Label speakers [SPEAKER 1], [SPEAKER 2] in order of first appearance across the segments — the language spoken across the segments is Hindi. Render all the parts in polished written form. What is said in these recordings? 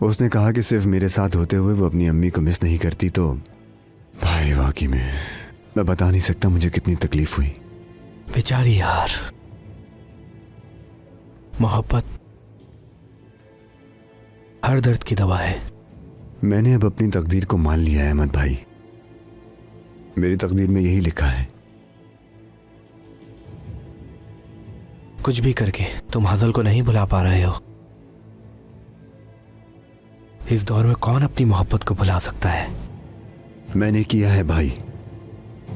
[SPEAKER 1] उसने कहा कि सिर्फ मेरे साथ होते हुए वो अपनी अम्मी को मिस नहीं करती। तो भाई वाकई में मैं बता नहीं सकता मुझे कितनी तकलीफ हुई।
[SPEAKER 2] बेचारी यार, मोहब्बत हर दर्द की दवा है।
[SPEAKER 1] मैंने अब अपनी तकदीर को मान लिया है अहमद भाई। मेरी तकदीर में यही लिखा है।
[SPEAKER 2] कुछ भी करके तुम हज़ल को नहीं भुला पा रहे हो। इस दौर में कौन अपनी मोहब्बत को भुला सकता है?
[SPEAKER 1] मैंने किया है भाई,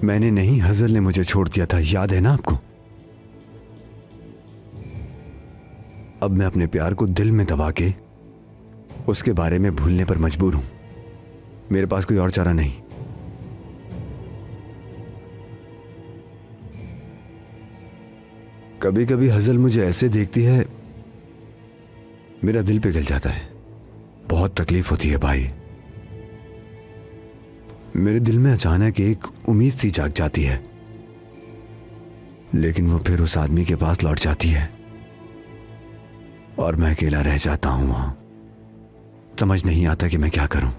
[SPEAKER 1] मैंने नहीं, हज़ल ने मुझे छोड़ दिया था, याद है ना आपको? अब मैं अपने प्यार को दिल में दबा के उसके बारे में भूलने पर मजबूर हूं। मेरे पास कोई और चारा नहीं। कभी कभी हज़ल मुझे ऐसे देखती है, मेरा दिल पिघल जाता है। बहुत तकलीफ होती है भाई। मेरे दिल में अचानक एक उम्मीद सी जाग जाती है, लेकिन वो फिर उस आदमी के पास लौट जाती है और मैं अकेला रह जाता हूं वहां। समझ नहीं आता कि मैं क्या करूं।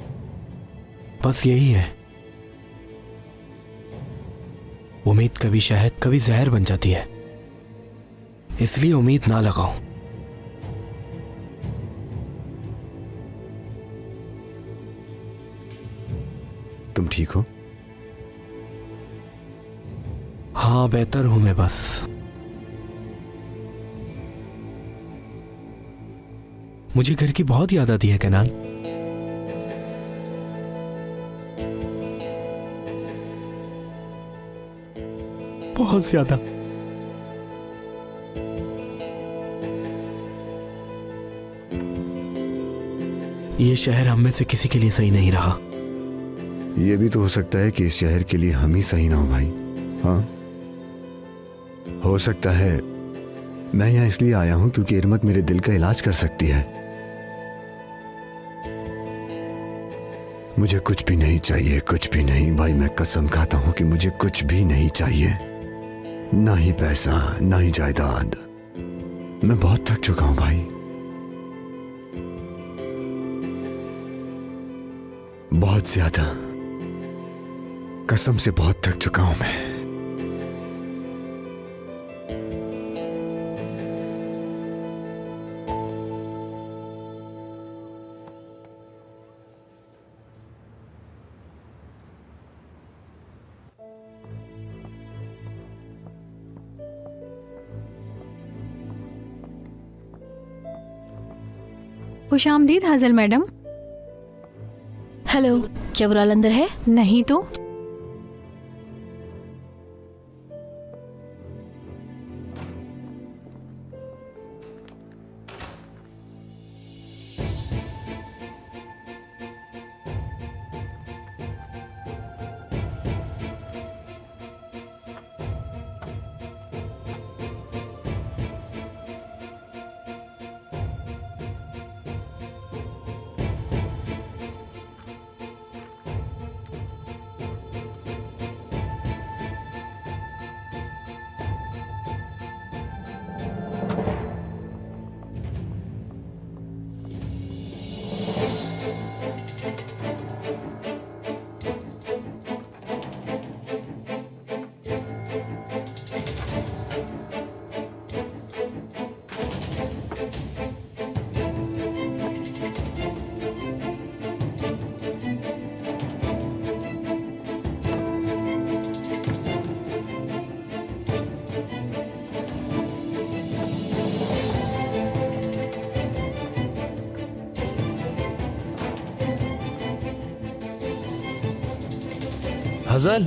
[SPEAKER 2] बस यही है, उम्मीद कभी शहद कभी जहर बन जाती है, इसलिए उम्मीद ना लगाओ।
[SPEAKER 1] तुम ठीक हो?
[SPEAKER 2] हाँ, बेहतर हूं मैं। बस मुझे घर की बहुत याद आती है कैनान। बहुत ज्यादा। ये शहर हम में से किसी के लिए सही नहीं रहा।
[SPEAKER 1] यह भी तो हो सकता है कि इस शहर के लिए हम ही सही ना हो भाई। हाँ, हो सकता है मैं यहां इसलिए आया हूं क्योंकि इरमक मेरे दिल का इलाज कर सकती है। मुझे कुछ भी नहीं चाहिए, कुछ भी नहीं भाई। मैं कसम खाता हूं कि मुझे कुछ भी नहीं चाहिए, ना ही पैसा, ना ही जायदाद। मैं बहुत थक चुका हूं भाई, बहुत ज्यादा। कसम से बहुत थक चुका हूं मैं।
[SPEAKER 3] खुशामदीद हज़ल मैडम।
[SPEAKER 4] हेलो, क्या बुराल अंदर है?
[SPEAKER 3] नहीं तो।
[SPEAKER 2] हज़ल,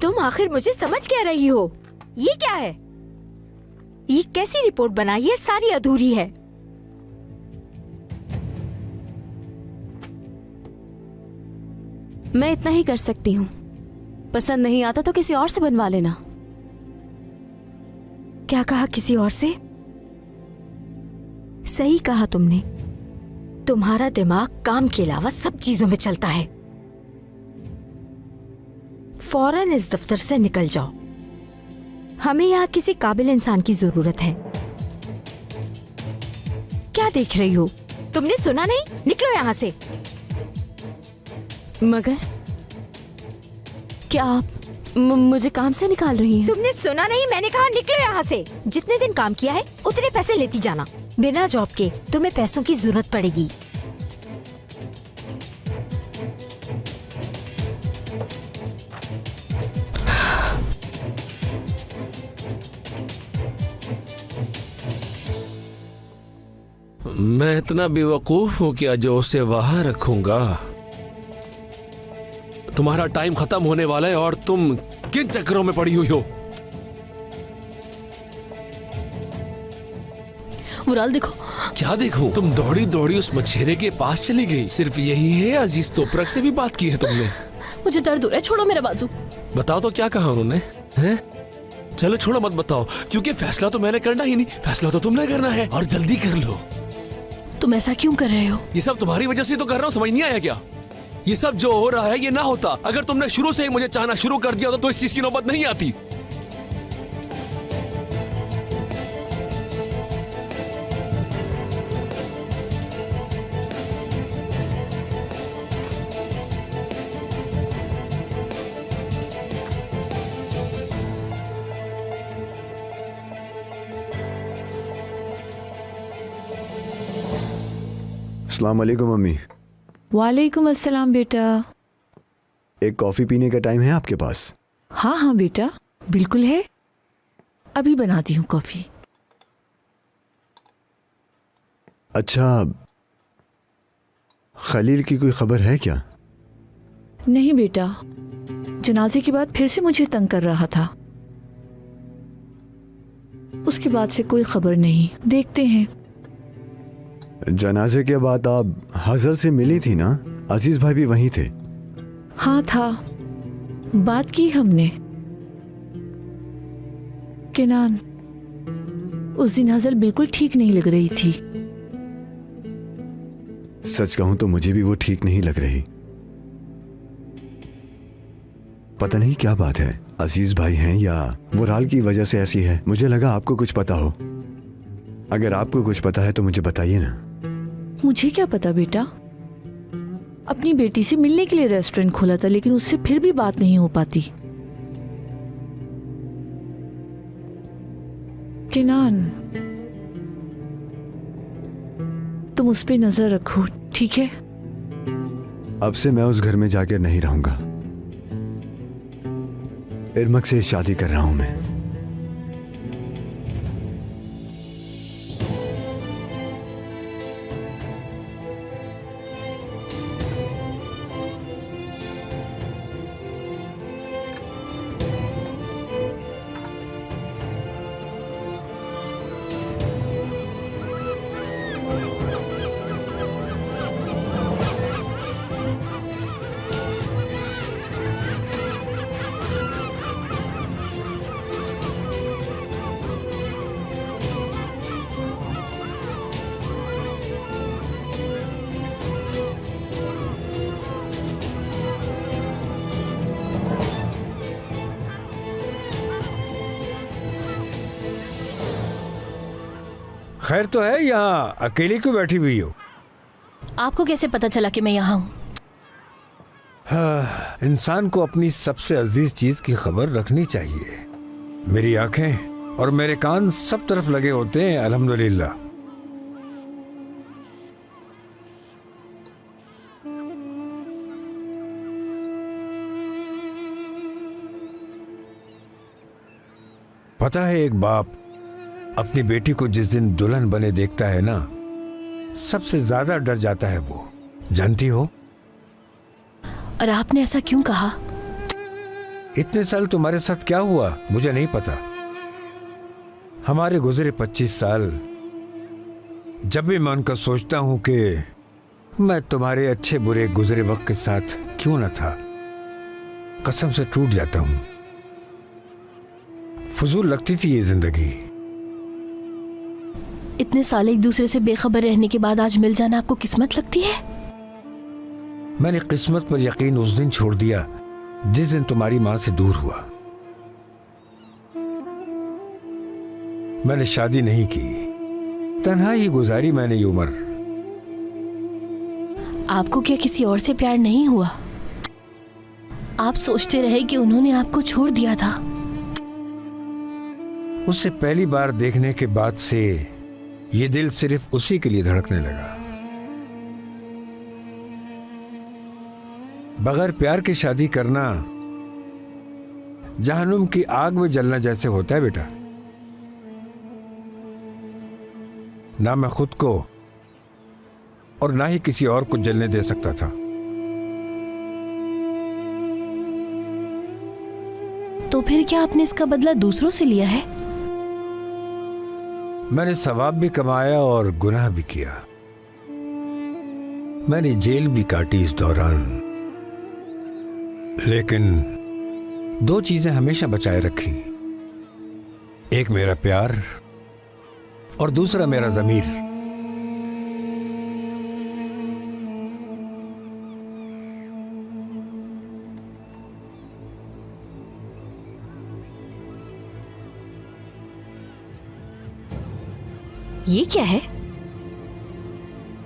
[SPEAKER 5] तुम आखिर मुझे समझ क्या रही हो? ये क्या है? ये कैसी रिपोर्ट बनाई है? सारी अधूरी है।
[SPEAKER 4] मैं इतना ही कर सकती हूँ। पसंद नहीं आता तो किसी और से बनवा लेना।
[SPEAKER 5] क्या कहा? किसी और से? सही कहा तुमने, तुम्हारा दिमाग काम के अलावा सब चीजों में चलता है। फौरन इस दफ्तर से निकल जाओ, हमें यहाँ किसी काबिल इंसान की जरूरत है। क्या देख रही हो? तुमने सुना नहीं? निकलो यहाँ से।
[SPEAKER 4] मगर क्या आप मुझे काम से निकाल रही हैं?
[SPEAKER 5] तुमने सुना नहीं? मैंने कहा निकलो यहाँ से। जितने दिन काम किया है उतने पैसे लेती जाना। बिना जॉब के तुम्हें पैसों की जरूरत पड़ेगी।
[SPEAKER 6] मैं इतना बेवकूफ हूं क्या जो उसे वहां रखूंगा? तुम्हारा टाइम खत्म होने वाला है और तुम किन चक्करों में पड़ी हुई हो?
[SPEAKER 7] मुराल देखो।
[SPEAKER 6] क्या देखूं? तुम दौड़ी दौड़ी उस मछेरे के पास चली गई। सिर्फ यही है? अजीज तोपरक से भी बात की है तुमने?
[SPEAKER 7] मुझे दर्द हो रहा है, छोड़ो मेरा बाजू।
[SPEAKER 6] बताओ तो क्या कहा उन्होंने? हैं? चलो छोड़ो मत बताओ, क्योंकि फैसला तो मैंने करना ही नहीं, फैसला तो तुमने करना है और जल्दी कर लो।
[SPEAKER 7] तुम ऐसा क्यों कर रहे हो?
[SPEAKER 6] ये सब तुम्हारी वजह से तो कर रहा हूँ, समझ नहीं आया क्या? ये सब जो हो रहा है ये ना होता अगर तुमने शुरू से ही मुझे चाहना शुरू कर दिया तो इस चीज की नौबत नहीं आती।
[SPEAKER 1] अस्सलाम वालेकुम मम्मी।
[SPEAKER 8] वालेकुम अस्सलाम बेटा।
[SPEAKER 1] एक कॉफी पीने का टाइम है आपके पास?
[SPEAKER 8] हाँ हाँ बेटा, बिल्कुल है, अभी बनाती हूँ कॉफी।
[SPEAKER 1] अच्छा, खलील की कोई खबर है क्या?
[SPEAKER 8] नहीं बेटा, जनाजे के बाद फिर से मुझे तंग कर रहा था, उसके बाद से कोई खबर नहीं। देखते हैं।
[SPEAKER 1] जनाजे के बाद आप हजल से मिली थी ना? अजीज भाई भी वहीं थे।
[SPEAKER 8] हाँ था, बात की हमने। केनान, उस दिन हजल बिल्कुल ठीक नहीं लग रही थी।
[SPEAKER 1] सच कहूं तो मुझे भी वो ठीक नहीं लग रही। पता नहीं क्या बात है, अजीज भाई हैं या वो राल की वजह से ऐसी है। मुझे लगा आपको कुछ पता हो। अगर आपको कुछ पता है तो मुझे बताइए ना।
[SPEAKER 8] मुझे क्या पता बेटा, अपनी बेटी से मिलने के लिए रेस्टोरेंट खोला था, लेकिन उससे फिर भी बात नहीं हो पाती। केनान, तुम उस पे नजर रखो, ठीक है?
[SPEAKER 1] अब से मैं उस घर में जाकर नहीं रहूंगा। इरमक से शादी कर रहा हूं मैं।
[SPEAKER 9] खैर तो है, यहाँ अकेली क्यों बैठी हुई हो?
[SPEAKER 7] आपको कैसे पता चला कि मैं यहाँ हूँ?
[SPEAKER 9] इंसान को अपनी सबसे अजीज चीज की खबर रखनी चाहिए। मेरी आंखें और मेरे कान सब तरफ लगे होते हैं, अल्हम्दुलिल्लाह। पता है, एक बाप अपनी बेटी को जिस दिन दुल्हन बने देखता है ना, सबसे ज्यादा डर जाता है वो, जानती हो?
[SPEAKER 7] और आपने ऐसा क्यों कहा?
[SPEAKER 9] इतने साल तुम्हारे साथ क्या हुआ मुझे नहीं पता। हमारे गुजरे 25 साल, जब भी मैं उनका सोचता हूं कि मैं तुम्हारे अच्छे बुरे गुजरे वक्त के साथ क्यों न था, कसम से टूट जाता हूं। फजूल लगती थी ये जिंदगी।
[SPEAKER 7] इतने साल एक दूसरे से बेखबर रहने के बाद आज मिल जाना आपको किस्मत लगती है?
[SPEAKER 9] मैंने किस्मत पर यकीन उस दिन छोड़ दिया जिस दिन तुम्हारी मां से दूर हुआ। मैंने शादी नहीं की, तन्हा ही गुजारी मैंने ये उम्र।
[SPEAKER 7] आपको क्या किसी और से प्यार नहीं हुआ? आप सोचते रहे कि उन्होंने आपको छोड़ दिया था।
[SPEAKER 9] उससे पहली बार देखने के बाद से ये दिल सिर्फ उसी के लिए धड़कने लगा। बगैर प्यार की शादी करना जहन्नुम की आग में जलना जैसे होता है बेटा। ना मैं खुद को और ना ही किसी और को जलने दे सकता था।
[SPEAKER 7] तो फिर क्या आपने इसका बदला दूसरों से लिया है?
[SPEAKER 9] मैंने सवाब भी कमाया और गुनाह भी किया। मैंने जेल भी काटी इस दौरान, लेकिन दो चीजें हमेशा बचाए रखी। एक मेरा प्यार और दूसरा मेरा ज़मीर।
[SPEAKER 5] ये क्या है?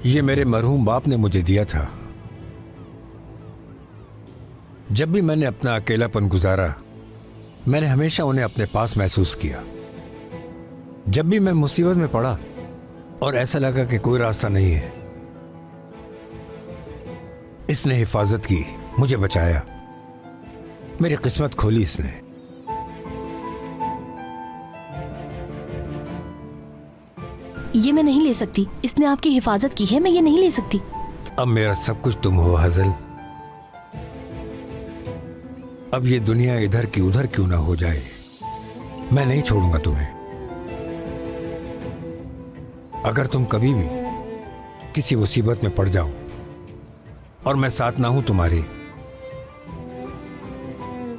[SPEAKER 9] ये मेरे मरहूम बाप ने मुझे दिया था। जब भी मैंने अपना अकेलापन गुजारा, मैंने हमेशा उन्हें अपने पास महसूस किया। जब भी मैं मुसीबत में पड़ा और ऐसा लगा कि कोई रास्ता नहीं है, इसने हिफाजत की, मुझे बचाया, मेरी किस्मत खोली इसने।
[SPEAKER 7] ये मैं नहीं ले सकती। इसने आपकी हिफाजत की है, मैं ये नहीं ले सकती।
[SPEAKER 9] अब मेरा सब कुछ तुम हो हज़ल। अब ये दुनिया इधर की उधर क्यों ना हो जाए, मैं नहीं छोड़ूंगा तुम्हें। अगर तुम कभी भी किसी मुसीबत में पड़ जाओ और मैं साथ ना हूं तुम्हारे,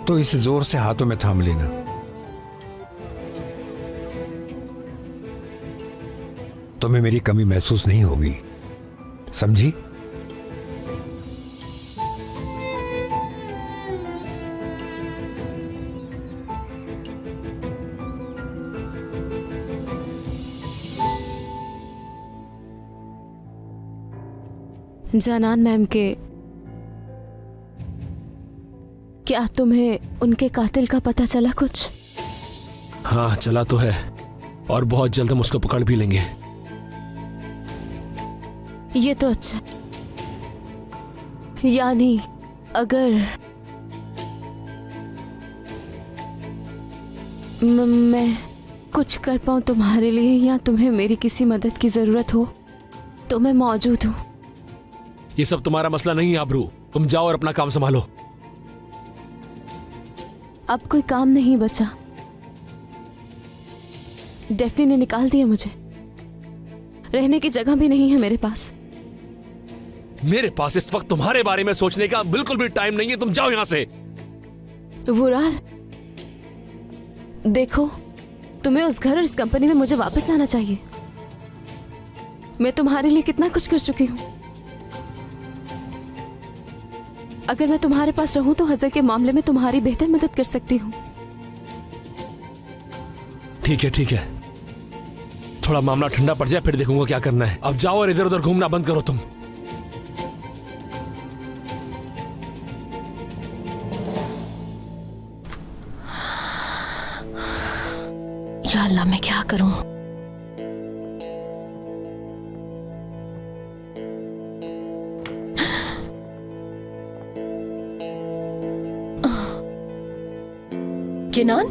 [SPEAKER 9] तो इसे जोर से हाथों में थाम लेना। तुम्हें मेरी कमी महसूस नहीं होगी, समझी?
[SPEAKER 4] जानान मैम के, क्या तुम्हें उनके कातिल का पता चला कुछ?
[SPEAKER 6] हाँ चला तो है, और बहुत जल्द हम उसको पकड़ भी लेंगे।
[SPEAKER 4] ये तो अच्छा। यानी अगर मैं कुछ कर पाऊं तुम्हारे लिए या तुम्हें मेरी किसी मदद की जरूरत हो तो मैं मौजूद हूं।
[SPEAKER 6] ये सब तुम्हारा मसला नहीं है आबरू, तुम जाओ और अपना काम संभालो।
[SPEAKER 4] अब कोई काम नहीं बचा। डेफनी ने निकाल दिया मुझे, रहने की जगह भी नहीं है मेरे पास।
[SPEAKER 6] मेरे पास इस वक्त तुम्हारे बारे में सोचने का बिल्कुल भी टाइम नहीं है, तुम जाओ यहां से।
[SPEAKER 4] वुराल, देखो, तुम्हें उस घर और इस कंपनी में मुझे वापस लाना चाहिए। मैं तुम्हारे लिए कितना कुछ कर चुकी हूं। अगर मैं तुम्हारे पास रहूं तो हज़र के मामले में तुम्हारी बेहतर मदद कर सकती हूं।
[SPEAKER 6] ठीक है ठीक है, थोड़ा मामला ठंडा पड़ जाए फिर देखूंगा क्या करना है। अब जाओ और इधर उधर घूमना बंद करो तुम।
[SPEAKER 7] या अल्लाह, मैं क्या करूं? किनान,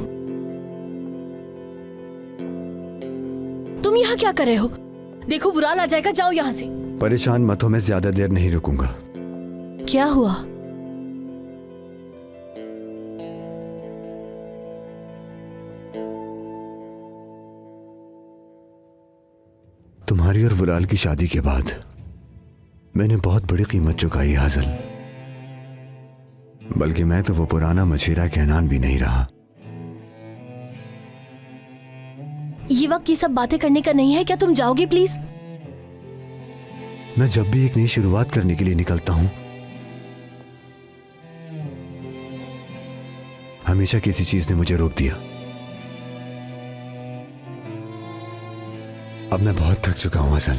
[SPEAKER 7] तुम यहाँ क्या कर रहे हो? देखो वुराल आ जाएगा, जाओ यहाँ से।
[SPEAKER 1] परेशान मत हो, मैं ज्यादा देर नहीं रुकूंगा।
[SPEAKER 7] क्या हुआ?
[SPEAKER 1] तुम्हारी और वुराल की शादी के बाद मैंने बहुत बड़ी कीमत चुकाई हाज़ल। बल्कि मैं तो वो पुराना मछेरा कहनान भी नहीं रहा।
[SPEAKER 7] ये वक्त ये सब बातें करने का नहीं है। क्या तुम जाओगे प्लीज?
[SPEAKER 1] मैं जब भी एक नई शुरुआत करने के लिए निकलता हूं, हमेशा किसी चीज ने मुझे रोक दिया। अब मैं बहुत थक चुका हूं असल।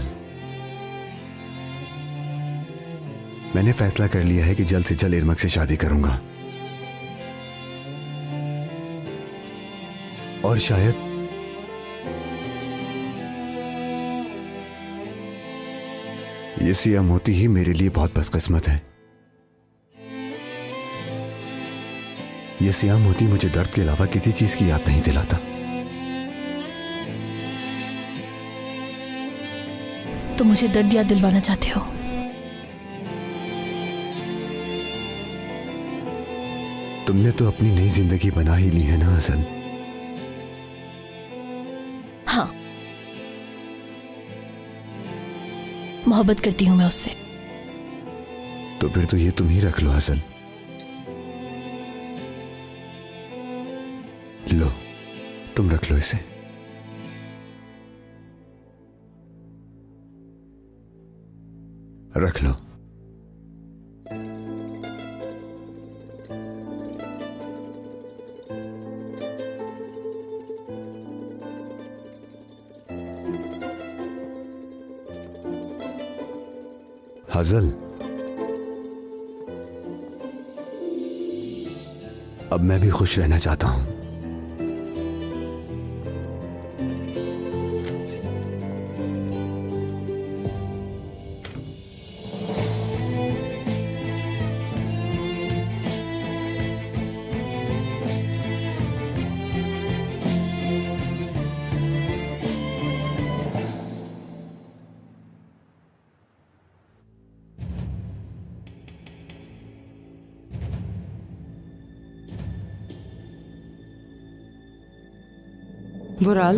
[SPEAKER 1] मैंने फैसला कर लिया है कि जल्द से जल्द इरमक से शादी करूंगा। और शायद ये सिया मोती ही मेरे लिए बहुत बदकिस्मत है। ये सिया मोती मुझे दर्द के अलावा किसी चीज की याद नहीं दिलाता।
[SPEAKER 7] तुम मुझे दर्द याद दिलवाना चाहते हो?
[SPEAKER 1] तुमने तो अपनी नई जिंदगी बना ही ली है ना असल।
[SPEAKER 7] हाँ, मोहब्बत करती हूं मैं उससे।
[SPEAKER 1] तो फिर तो ये तुम ही रख लो असल। लो, तुम रख लो इसे। रख लो। हजल, अब मैं भी खुश रहना चाहता हूं।
[SPEAKER 8] बुराल,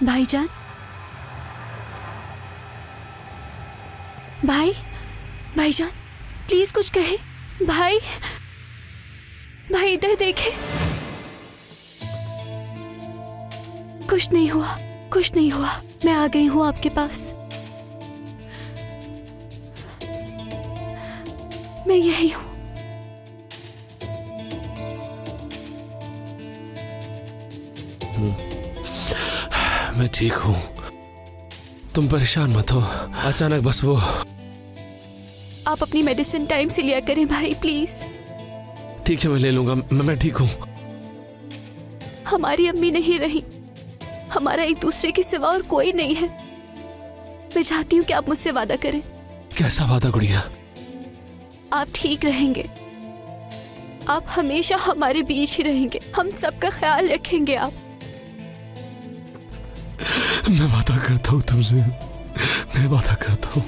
[SPEAKER 5] भाईजान, भाईजान प्लीज कुछ कहे। भाई इधर देखे। कुछ नहीं हुआ, मैं आ गई हूँ आपके पास। मैं यही हूँ।
[SPEAKER 6] मैं ठीक हूँ, तुम परेशान मत हो। अचानक बस वो।
[SPEAKER 5] आप अपनी मेडिसिन टाइम से लिया करें भाई, प्लीज।
[SPEAKER 6] ठीक है, मैं ले लूंगा। मैं ठीक हूँ।
[SPEAKER 4] हमारी अम्मी नहीं रही, हमारा एक दूसरे के सिवा और कोई नहीं है। मैं चाहती हूँ कि आप मुझसे वादा करें।
[SPEAKER 6] कैसा वादा गुड़िया?
[SPEAKER 4] आप ठीक रहेंगे, आप हमेशा हमारे बीच ही रहेंगे, हम सबका ख्याल रखेंगे आप।
[SPEAKER 6] मैं वादा करता हूँ तुमसे, मैं वादा करता हूँ।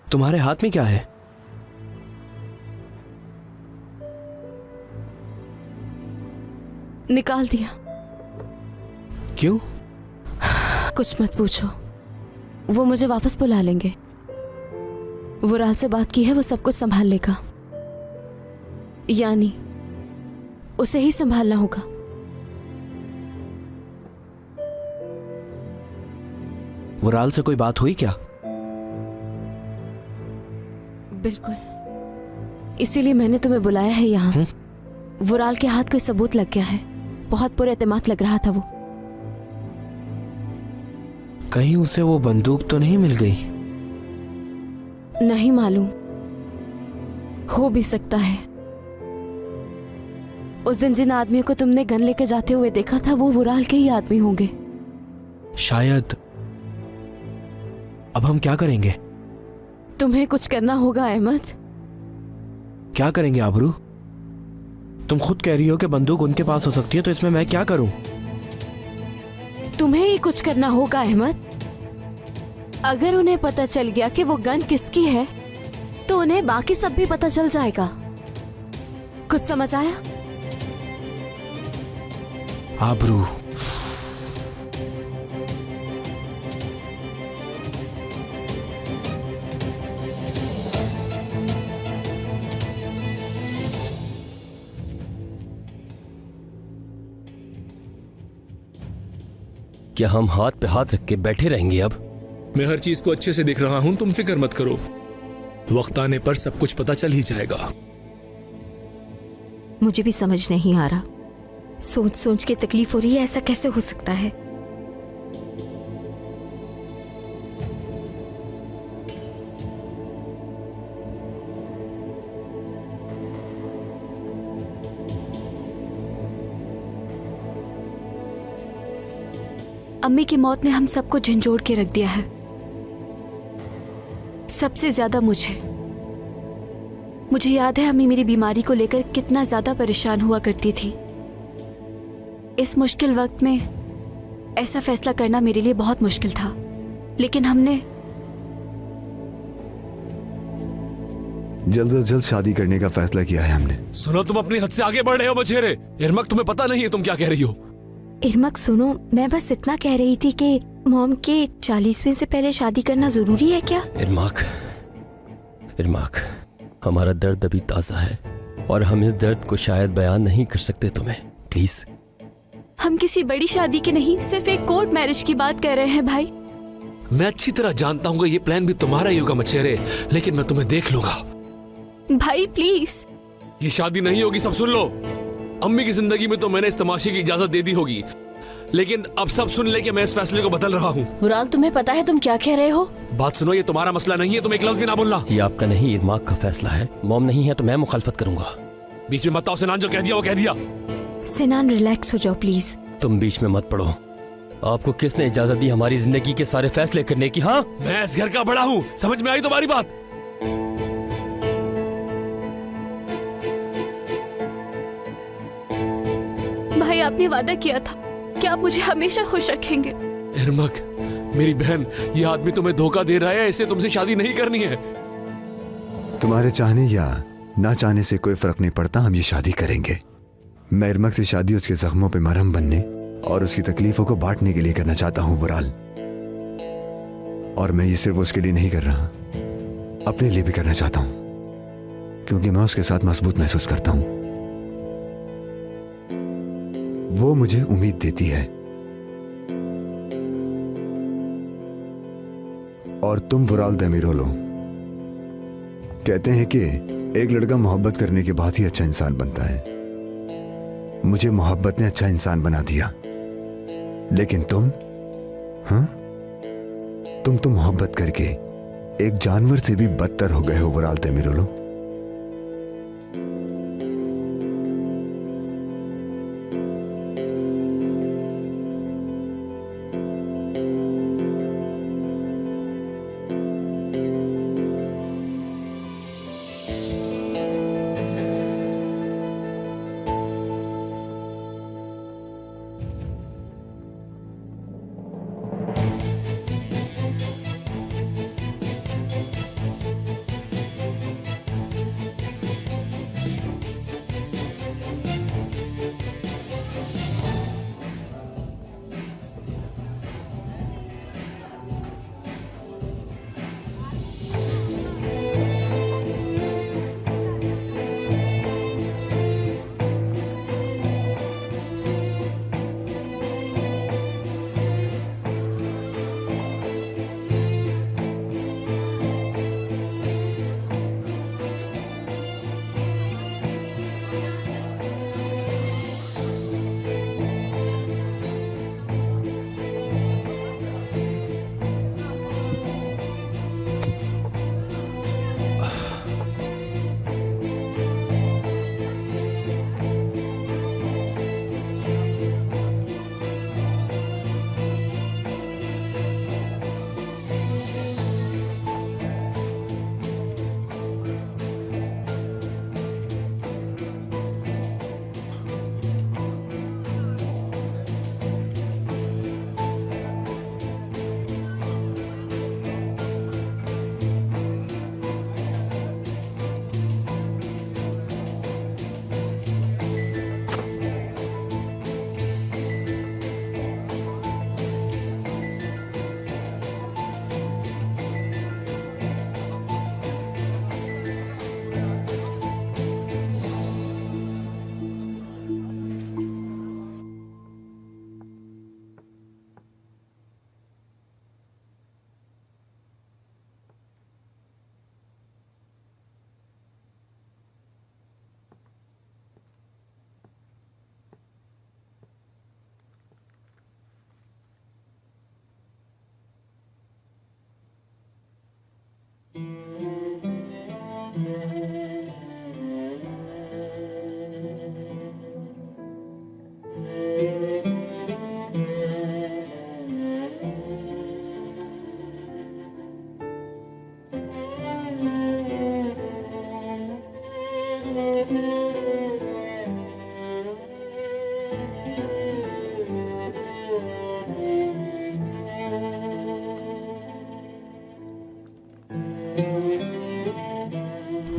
[SPEAKER 2] तुम्हारे हाथ में क्या है?
[SPEAKER 4] निकाल दिया।
[SPEAKER 2] क्यों?
[SPEAKER 4] कुछ मत पूछो, वो मुझे वापस बुला लेंगे। वो रात से बात की है, वो सब कुछ संभाल लेगा, यानी उसे ही संभालना होगा।
[SPEAKER 2] वुराल से कोई बात हुई क्या?
[SPEAKER 4] बिल्कुल, इसीलिए मैंने तुम्हें बुलाया है यहाँ। वुराल के हाथ कोई सबूत लग गया है, बहुत पुरएतमाद लग रहा था वो।
[SPEAKER 2] कहीं उसे वो बंदूक तो नहीं मिल गई?
[SPEAKER 4] नहीं मालूम, हो भी सकता है। उस दिन जिन आदमियों को तुमने गन लेके जाते हुए देखा था, वो वुराल के ही आदमी होंगे।
[SPEAKER 2] शायद। अब हम क्या करेंगे?
[SPEAKER 4] तुम्हें कुछ करना होगा अहमद।
[SPEAKER 2] क्या करेंगे आबरू? तुम खुद कह रही हो कि बंदूक उनके पास हो सकती है, तो इसमें मैं क्या करूं?
[SPEAKER 4] तुम्हें ही कुछ करना होगा अहमद। अगर उन्हें पता चल गया कि वो गन किसकी है, तो उन्हें बाकी सब भी पता चल जाएगा। कुछ समझ आया?
[SPEAKER 2] आबरू,
[SPEAKER 10] क्या हम हाथ पे हाथ रख के बैठे रहेंगे अब?
[SPEAKER 6] मैं हर चीज को अच्छे से देख रहा हूं, तुम फिक्र मत करो। वक्त आने पर सब कुछ पता चल ही जाएगा।
[SPEAKER 5] मुझे भी समझ नहीं आ रहा, सोच सोच के तकलीफ हो रही है। ऐसा कैसे हो सकता है?
[SPEAKER 4] अम्मी की मौत ने हम सबको झंझोड़ के रख दिया है, सबसे ज्यादा मुझे याद है अम्मी मेरी बीमारी को लेकर कितना ज्यादा परेशान हुआ करती थी। इस मुश्किल वक्त में ऐसा फैसला करना मेरे लिए बहुत मुश्किल था, लेकिन हमने
[SPEAKER 1] जल्द से जल्द शादी करने का फैसला किया है हमने।
[SPEAKER 6] सुनो, तुम अपनी हद से आगे बढ़ रहे हो मछेरे। इरमक, तुम्हें पता नहीं है तुम क्या कह रही हो।
[SPEAKER 5] इरमक सुनो, मैं बस इतना कह रही थी कि मॉम के 40वें से पहले शादी करना जरूरी है क्या?
[SPEAKER 10] इरमाक, हमारा दर्द अभी ताज़ा है और हम इस दर्द को शायद बयान नहीं कर सकते तुम्हें। प्लीज।
[SPEAKER 4] हम किसी बड़ी शादी की नहीं, सिर्फ एक कोर्ट मैरिज की बात कर रहे हैं भाई।
[SPEAKER 6] मैं अच्छी तरह जानता हूँ ये प्लान भी तुम्हारा ही होगा मछेरे, लेकिन मैं तुम्हें देख लूंगा।
[SPEAKER 4] भाई प्लीज।
[SPEAKER 6] ये शादी नहीं होगी, सब सुन लो। अम्मी की जिंदगी में तो मैंने इस तमाशे की इजाजत दे दी होगी, लेकिन अब सब सुन ले कि मैं इस फैसले को बदल रहा हूँ।
[SPEAKER 7] वुराल, तुम्हें पता है तुम क्या कह रहे हो?
[SPEAKER 6] बात सुनो, ये तुम्हारा मसला नहीं है, तुम एक लफ्ज भी ना बोलना।
[SPEAKER 10] ये आपका नहीं, इरमाक का फैसला है। मॉम नहीं है तो मैं मुखालफत करूंगा।
[SPEAKER 6] बीच में मत आओ सिनान, जो कह दिया वो कह दिया।
[SPEAKER 5] सिनान रिलैक्स हो जाओ प्लीज।
[SPEAKER 10] तुम बीच में मत पड़ो। आपको किसने इजाजत दी हमारी जिंदगी के सारे फैसले करने की? हाँ,
[SPEAKER 6] मैं इस घर का बड़ा हूँ, समझ में आई तुम्हारी बात?
[SPEAKER 4] भाई, आपने वादा किया था कि आप मुझे हमेशा खुश रखेंगे।
[SPEAKER 6] इरमक, मेरी बहन, ये आदमी तुम्हें धोखा दे रहा है, इसे तुमसे शादी नहीं करनी है।
[SPEAKER 1] तुम्हारे चाहने या ना चाहने से कोई फर्क नहीं पड़ता, हम ये शादी करेंगे। मैं इरमक से शादी उसके जख्मों पे मरहम बनने और उसकी तकलीफों को बांटने के लिए करना चाहता हूँ वुराल। और मैं ये सिर्फ उसके लिए नहीं कर रहा, अपने लिए भी करना चाहता हूँ, क्योंकि मैं उसके साथ मजबूत महसूस करता हूँ। वो मुझे उम्मीद देती है। और तुम वुराल देमिरोलो, कहते हैं कि एक लड़का मोहब्बत करने के बाद ही अच्छा इंसान बनता है। मुझे मोहब्बत ने अच्छा इंसान बना दिया, लेकिन तुम, हाँ, तुम तो मोहब्बत करके एक जानवर से भी बदतर हो गए हो वुराल देमिरोलो।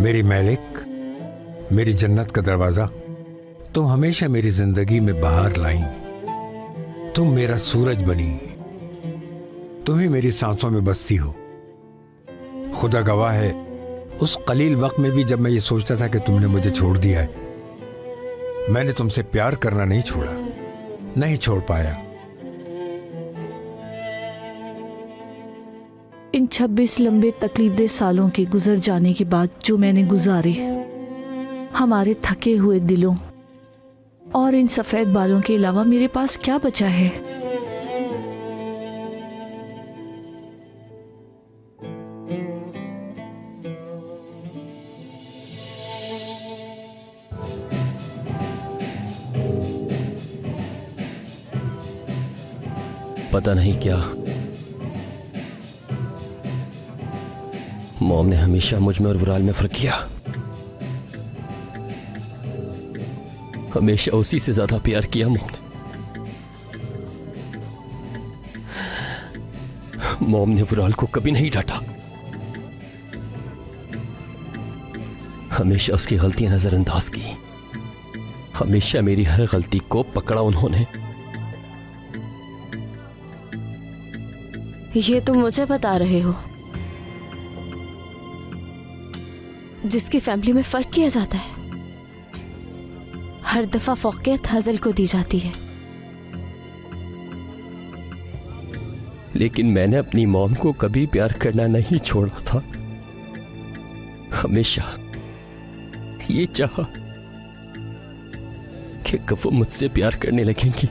[SPEAKER 9] मेरी मैलिक, मेरी जन्नत का दरवाजा, तुम हमेशा मेरी जिंदगी में बाहर लाई। तुम मेरा सूरज बनी, तुम ही मेरी सांसों में बसती हो। खुदा गवाह है, उस कलील वक्त में भी जब मैं ये सोचता था कि तुमने मुझे छोड़ दिया है, मैंने तुमसे प्यार करना नहीं छोड़ा, नहीं छोड़ पाया।
[SPEAKER 8] इन 26 लंबे तकलीफदेह सालों के गुजर जाने के बाद जो मैंने गुजारे, हमारे थके हुए दिलों और इन सफेद बालों के अलावा मेरे पास क्या बचा है?
[SPEAKER 10] पता नहीं क्या मॉम ने हमेशा मुझ में और वुराल में फर्क किया। हमेशा उसी से ज्यादा प्यार किया मॉम ने। मॉम ने वुराल को कभी नहीं डांटा, हमेशा उसकी गलतियां नजरअंदाज की, हमेशा मेरी हर गलती को पकड़ा उन्होंने।
[SPEAKER 4] ये तुम मुझे बता रहे हो जिसकी फैमिली में फर्क किया जाता है, हर दफा फौकियत हजल को दी जाती है।
[SPEAKER 10] लेकिन मैंने अपनी मॉम को कभी प्यार करना नहीं छोड़ा था। हमेशा ये चाहा कि कब वो मुझसे प्यार करने लगेंगी।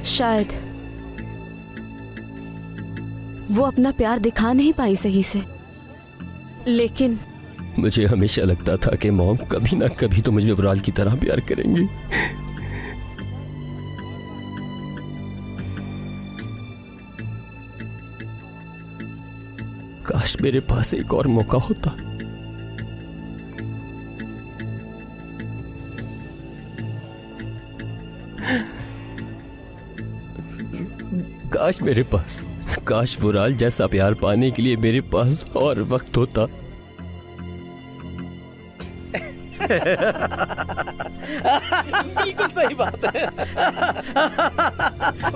[SPEAKER 4] शायद वो अपना प्यार दिखा नहीं पाई सही से, लेकिन
[SPEAKER 10] मुझे हमेशा लगता था कि मॉम कभी ना कभी तो मुझे युवराज की तरह प्यार करेंगी। काश मेरे पास एक और मौका होता। काश मेरे पास, काश युवराज जैसा प्यार पाने के लिए मेरे पास और वक्त होता।
[SPEAKER 2] बिल्कुल सही बात है।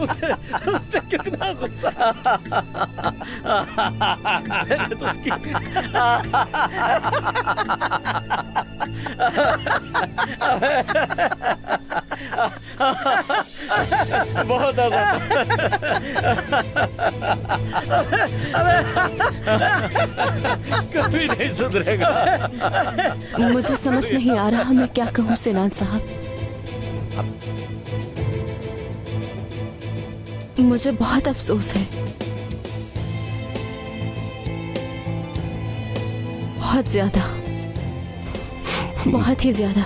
[SPEAKER 2] उसने कितना गुस्सा। तो उसकी बहुत कभी नहीं सुधरेगा।
[SPEAKER 4] मुझे समझ नहीं आ रहा मैं क्या कहूँ सिनान साहब। मुझे बहुत अफसोस है, बहुत ज्यादा, बहुत ही ज्यादा।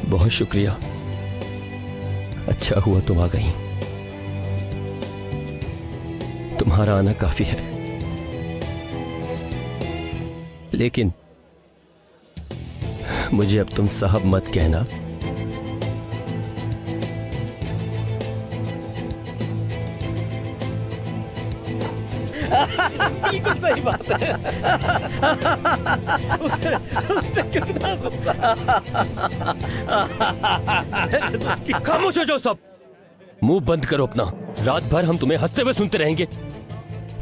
[SPEAKER 10] बहुत शुक्रिया, अच्छा हुआ तुम आ गई। तुम्हारा आना काफी है, लेकिन मुझे अब तुम साहब मत कहना।
[SPEAKER 2] बिल्कुल सही बात है। उसने कितना गुस्सा।
[SPEAKER 10] खामोश हो जाओ सब, मुंह बंद करो अपना। रात भर हम तुम्हें हंसते हुए सुनते रहेंगे।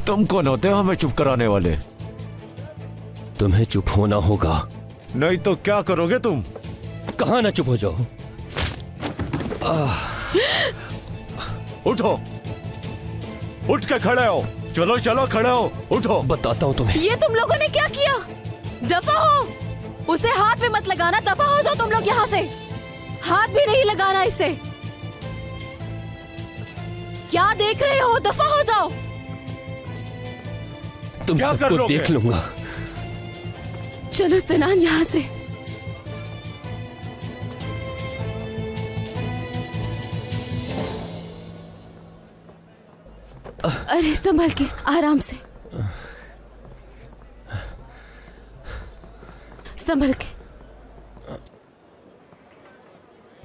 [SPEAKER 11] तुम कौन होते हो हमें चुप कराने वाले?
[SPEAKER 10] तुम्हें चुप होना होगा,
[SPEAKER 11] नहीं तो क्या करोगे तुम?
[SPEAKER 10] कहाँ ना चुप हो जाओ।
[SPEAKER 11] उठो, उठ के खड़े हो। चलो चलो खड़े हो, उठो।
[SPEAKER 10] बताता हूँ तुम्हें।
[SPEAKER 4] ये तुम लोगों ने क्या किया? दफा हो, उसे हाथ में मत लगाना। दफा हो जाओ तुम लोग यहाँ से। हाथ भी नहीं लगाना इससे। क्या देख रहे हो? दफा हो जाओ।
[SPEAKER 10] तुम
[SPEAKER 11] क्या कर
[SPEAKER 10] सबको
[SPEAKER 11] लोगे?
[SPEAKER 10] देख लूंगा।
[SPEAKER 4] चलो सिनान यहाँ से। अरे संभल के, आराम से संभल के।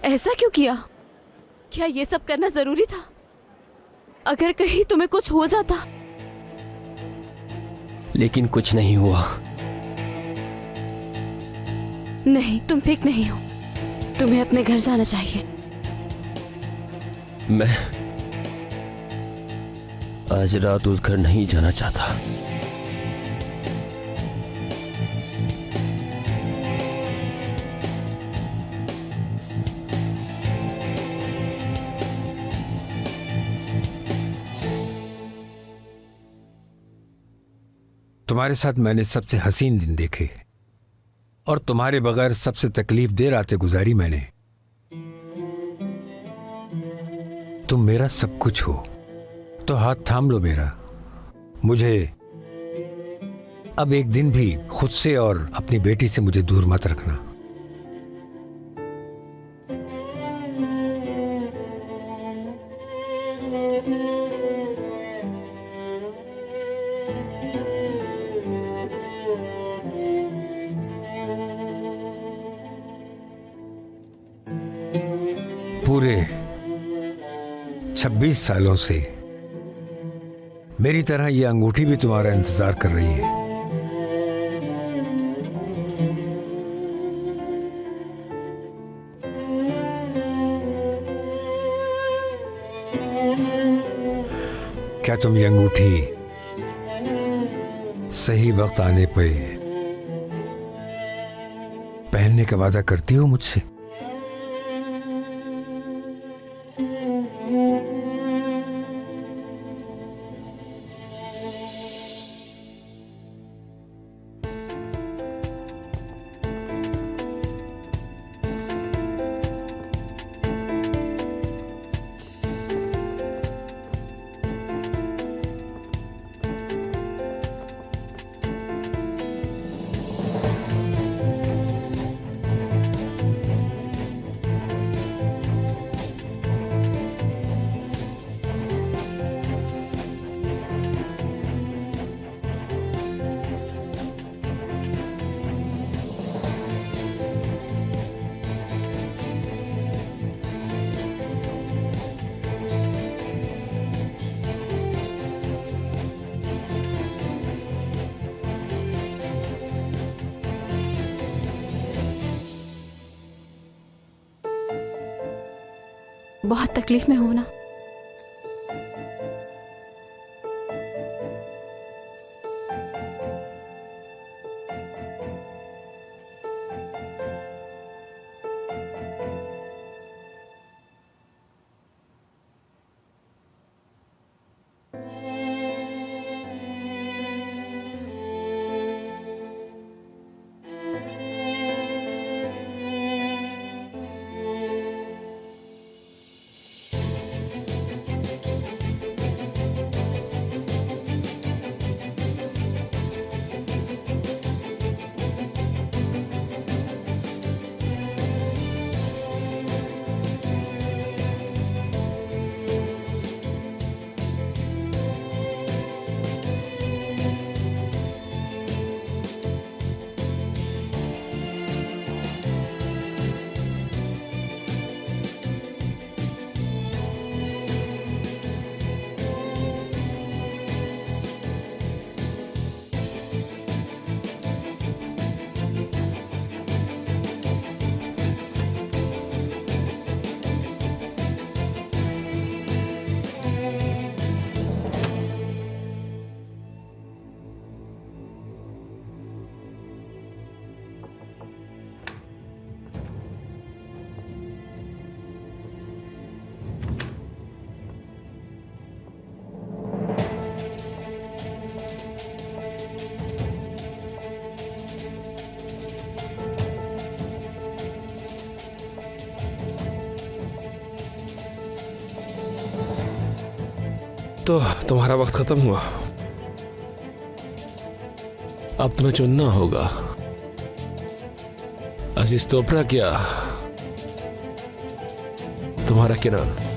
[SPEAKER 4] ऐसा क्यों किया? क्या ये सब करना जरूरी था? अगर कहीं तुम्हें कुछ हो जाता।
[SPEAKER 10] लेकिन कुछ नहीं हुआ।
[SPEAKER 4] नहीं, तुम ठीक नहीं हो। तुम्हें अपने घर जाना चाहिए।
[SPEAKER 10] मैं आज रात उस घर नहीं जाना चाहता।
[SPEAKER 9] तुम्हारे साथ मैंने सबसे हसीन दिन देखे और तुम्हारे बगैर सबसे तकलीफ दे रातें गुजारी मैंने। तुम मेरा सब कुछ हो, तो हाथ थाम लो मेरा। मुझे अब एक दिन भी खुद से और अपनी बेटी से मुझे दूर मत रखना। पूरे 26 सालों से मेरी तरह ये अंगूठी भी तुम्हारा इंतजार कर रही है। क्या तुम ये अंगूठी सही वक्त आने पे मिलने का वादा करती हो मुझसे?
[SPEAKER 4] बहुत तकलीफ में हो ना?
[SPEAKER 6] तो तुम्हारा वक्त खत्म हुआ। अब तुम्हें चुनना होगा, अजीज तोपरा क्या तुम्हारा किनान।